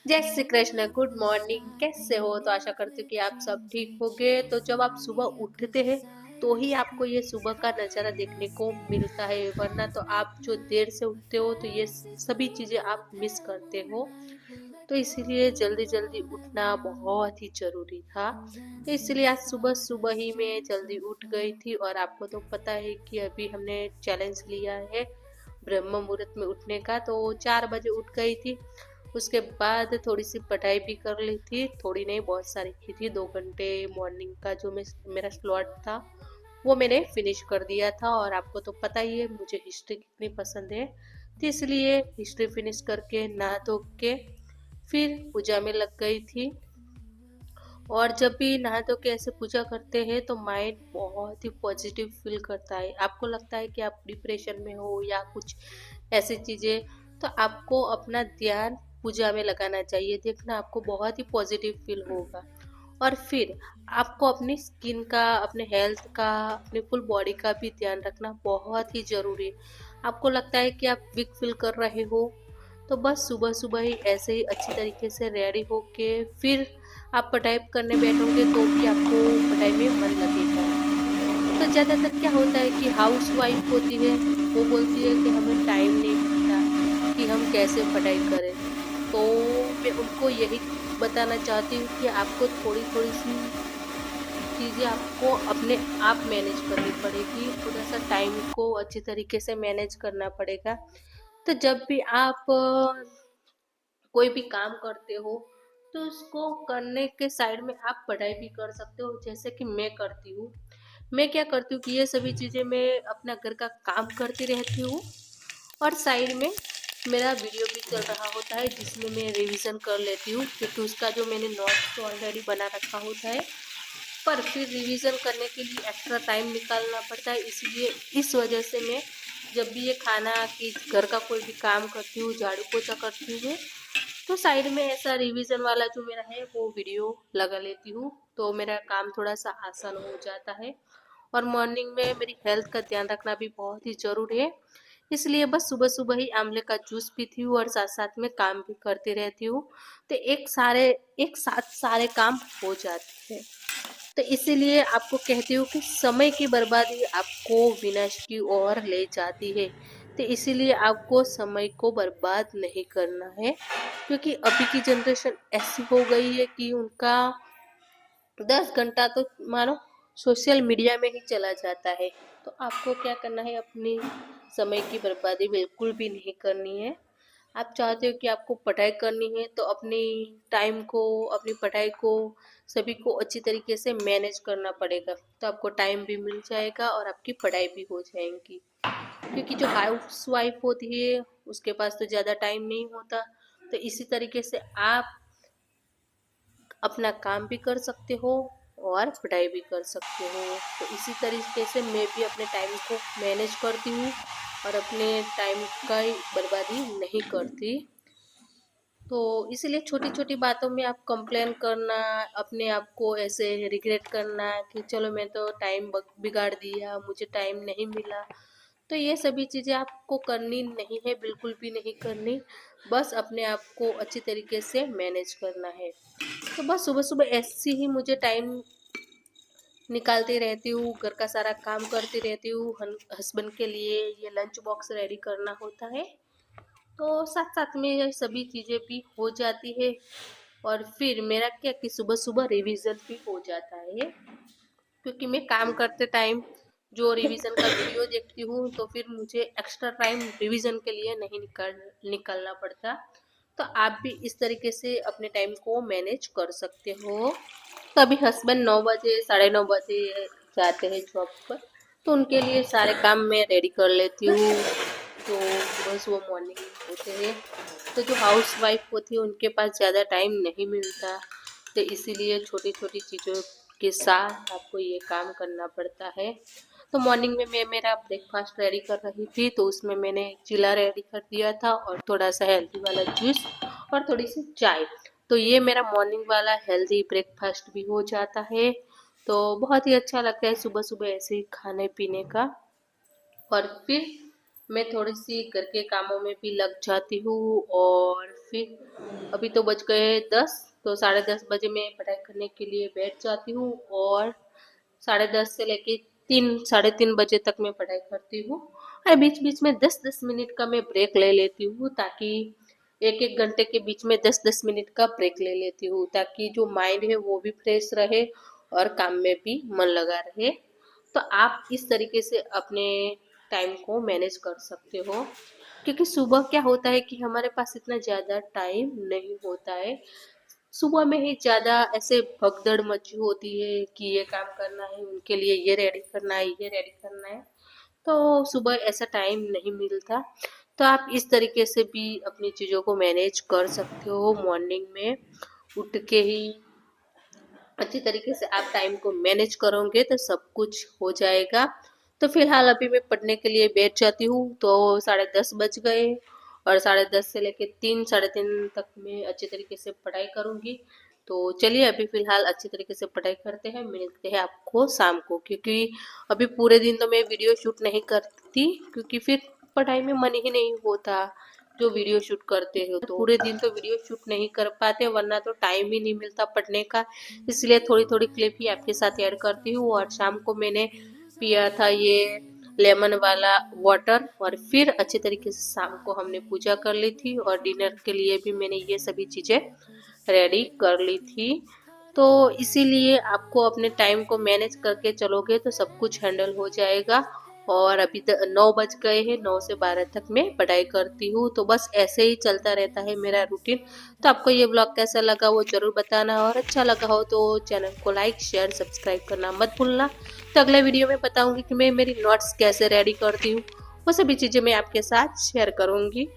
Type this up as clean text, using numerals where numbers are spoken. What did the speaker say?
जय Shri Krishna. Good morning. कैसे हो? तो आशा करती हूँ कि आप सब ठीक होंगे। तो जब आप सुबह उठते हैं तो ही आपको ये सुबह का नज़ारा देखने को मिलता है, वरना तो आप जो देर से उठते हो तो ये सभी चीज़ें आप मिस करते हो। तो इसीलिए जल्दी जल्दी उठना बहुत ही ज़रूरी था। तो इसलिए आज सुबह सुबह ही मैं जल्दी उठ गई थी। और आपको तो पता है कि अभी हमने चैलेंज लिया है ब्रह्म मुहूर्त में उठने का, तो 4 बजे उठ गई थी। उसके बाद थोड़ी सी पढ़ाई भी कर ली थी, थोड़ी नहीं बहुत सारी की थी। 2 घंटे मॉर्निंग का जो मेरा स्लॉट था वो मैंने फिनिश कर दिया था। और आपको तो पता ही है मुझे हिस्ट्री कितनी पसंद है, तो इसलिए हिस्ट्री फिनिश करके नहा धो के फिर पूजा में लग गई थी। और जब भी नहा धो के ऐसे पूजा करते हैं तो माइंड बहुत ही पॉजिटिव फील करता है। आपको लगता है कि आप डिप्रेशन में हो या कुछ ऐसी चीज़ें, तो आपको अपना ध्यान पूजा में लगाना चाहिए। देखना आपको बहुत ही पॉजिटिव फील होगा। और फिर आपको अपनी स्किन का, अपने हेल्थ का, अपने फुल बॉडी का भी ध्यान रखना बहुत ही ज़रूरी है। आपको लगता है कि आप वीक फील कर रहे हो, तो बस सुबह सुबह ही ऐसे ही अच्छी तरीके से रेडी होके फिर आप पढ़ाई करने बैठोगे तो भी आपको पढ़ाई में मन लगेगा। तो ज़्यादातर क्या होता है कि हाउस वाइफ होती है, वो बोलती है कि हमें टाइम नहीं मिलता कि हम कैसे पढ़ाई करें। तो मैं उनको यही बताना चाहती हूँ कि आपको थोड़ी-थोड़ी सी चीज़ें आपको अपने आप मैनेज करनी पड़ेगी, थोड़ा-सा टाइम को अच्छी तरीके से मैनेज करना पड़ेगा। तो जब भी आप कोई भी काम करते हो तो उसको करने के साइड में आप पढ़ाई भी कर सकते हो, जैसे कि मैं करती हूँ। मैं क्या करती हूँ कि ये सभी चीज़ें मैं अपना घर का काम करती रहती हूँ और साइड में मेरा वीडियो भी चल रहा होता है जिसमें मैं रिवीजन कर लेती हूँ, क्योंकि उसका जो मैंने नोट्स तो ऑलरेडी बना रखा होता है, पर फिर रिवीजन करने के लिए एक्स्ट्रा टाइम निकालना पड़ता है। इसलिए इस वजह से मैं जब भी ये खाना कि घर का कोई भी काम करती हूँ, झाड़ू पोछा करती हूँ, तो साइड में ऐसा रिवीजन वाला जो मेरा है वो वीडियो लगा लेती हूँ, तो मेरा काम थोड़ा सा आसान हो जाता है। और मॉर्निंग में मेरी हेल्थ का ध्यान रखना भी बहुत ही ज़रूरी है, इसलिए बस सुबह सुबह ही आंवले का जूस पीती हूँ और साथ साथ में काम भी करती रहती हूँ। तो एक साथ सारे काम हो जाते हैं। तो इसीलिए आपको कहती हूँ कि समय की बर्बादी आपको विनाश की ओर ले जाती है। तो इसीलिए आपको समय को बर्बाद नहीं करना है, क्योंकि अभी की जनरेशन ऐसी हो गई है कि उनका 10 घंटा तो मानो सोशल मीडिया में ही चला जाता है। तो आपको क्या करना है, अपनी समय की बर्बादी बिल्कुल भी नहीं करनी है। आप चाहते हो कि आपको पढ़ाई करनी है तो अपनी टाइम को, अपनी पढ़ाई को, सभी को अच्छी तरीके से मैनेज करना पड़ेगा, तो आपको टाइम भी मिल जाएगा और आपकी पढ़ाई भी हो जाएगी। क्योंकि जो हाउस वाइफ होती है उसके पास तो ज़्यादा टाइम नहीं होता। तो इसी तरीके से आप अपना काम भी कर सकते हो और पढ़ाई भी कर सकते हो। तो इसी तरीके से मैं भी अपने टाइम को मैनेज करती हूँ और अपने टाइम का बर्बादी नहीं करती। तो इसलिए छोटी छोटी बातों में आप कंप्लेन करना, अपने आप को ऐसे रिग्रेट करना कि चलो मैं तो टाइम बिगाड़ दिया, मुझे टाइम नहीं मिला, तो ये सभी चीज़ें आपको करनी नहीं है, बिल्कुल भी नहीं करनी। बस अपने आप को अच्छी तरीके से मैनेज करना है। तो बस सुबह सुबह ऐसे ही मुझे टाइम निकालती रहती हूँ, घर का सारा काम करती रहती हूँ। हस्बैंड के लिए ये लंच बॉक्स रेडी करना होता है, तो साथ साथ में ये सभी चीज़ें भी हो जाती है। और फिर मेरा क्या कि सुबह सुबह रिवीजन भी हो जाता है, क्योंकि मैं काम करते टाइम जो रिवीजन का वीडियो देखती हूँ तो फिर मुझे एक्स्ट्रा टाइम रिवीजन के लिए नहीं निकालना पड़ता। तो आप भी इस तरीके से अपने टाइम को मैनेज कर सकते हो। तो अभी हस्बैंड 9 बजे, 9:30 बजे जाते हैं जॉब पर, तो उनके लिए सारे काम मैं रेडी कर लेती हूँ जो सुबह सुबह मॉर्निंग में होते हैं। तो जो हाउस वाइफ होती है उनके पास ज़्यादा टाइम नहीं मिलता, तो इसीलिए छोटी छोटी चीज़ों के साथ आपको ये काम करना पड़ता है। तो मॉर्निंग में मैं मेरा ब्रेकफास्ट रेडी कर रही थी, तो उसमें मैंने चिला रेडी कर दिया था और थोड़ा सा हेल्दी वाला जूस और थोड़ी सी चाय। तो ये मेरा मॉर्निंग वाला हेल्दी ब्रेकफास्ट भी हो जाता है। तो बहुत ही अच्छा लगता है सुबह सुबह ऐसे ही खाने पीने का। और फिर मैं थोड़ी सी घर के कामों में भी लग जाती हूँ और फिर अभी तो बज गए 10, तो 10:30 बजे मैं पढ़ाई करने के लिए बैठ जाती हूँ और 10:30 से लेके 3 साढ़े 3 बजे तक मैं पढ़ाई करती हूँ। और बीच बीच में 10-10 मिनट का मैं ब्रेक ले लेती हूँ, ताकि एक एक घंटे के बीच में 10-10 मिनट का ब्रेक ले लेती हूँ, ताकि जो माइंड है वो भी फ्रेश रहे और काम में भी मन लगा रहे। तो आप इस तरीके से अपने टाइम को मैनेज कर सकते हो, क्योंकि सुबह क्या होता है कि हमारे पास इतना ज़्यादा टाइम नहीं होता है। सुबह में ही ज़्यादा ऐसे भगदड़ मची होती है कि ये काम करना है, उनके लिए ये रेडी करना है, ये रेडी करना है, तो सुबह ऐसा टाइम नहीं मिलता। तो आप इस तरीके से भी अपनी चीज़ों को मैनेज कर सकते हो। मॉर्निंग में उठ के ही अच्छी तरीके से आप टाइम को मैनेज करोगे तो सब कुछ हो जाएगा। तो फिलहाल अभी मैं पढ़ने के लिए बैठ जाती हूँ, तो 10:30 बज गए और 10:30 से लेके 3 साढ़े 3 तक मैं अच्छी तरीके से पढ़ाई करूँगी। तो चलिए अभी फिलहाल अच्छी तरीके से पढ़ाई करते हैं, मिलते हैं आपको शाम को, क्योंकि अभी पूरे दिन तो मैं वीडियो शूट नहीं करती, क्योंकि फिर पढ़ाई में मन ही नहीं होता जो वीडियो शूट करते हो। तो पूरे दिन तो वीडियो शूट नहीं कर पाते, वरना तो टाइम ही नहीं मिलता पढ़ने का, इसलिए थोड़ी थोड़ी क्लिप ही आपके साथ ऐड करती हूँ। और शाम को मैंने पिया था ये लेमन वाला वाटर, और फिर अच्छे तरीके से शाम को हमने पूजा कर ली थी और डिनर के लिए भी मैंने ये सभी चीज़ें रेडी कर ली थी। तो इसीलिए आपको अपने टाइम को मैनेज करके चलोगे तो सब कुछ हैंडल हो जाएगा। और अभी तक 9 बज गए हैं, 9 से 12 तक मैं पढ़ाई करती हूँ। तो बस ऐसे ही चलता रहता है मेरा रूटीन। तो आपको ये ब्लॉग कैसा लगा वो ज़रूर बताना, और अच्छा लगा हो तो चैनल को लाइक शेयर सब्सक्राइब करना मत भूलना। तो अगले वीडियो में बताऊँगी कि मैं मेरी नोट्स कैसे रेडी करती हूँ, वो सभी चीज़ें मैं आपके साथ शेयर करूँगी।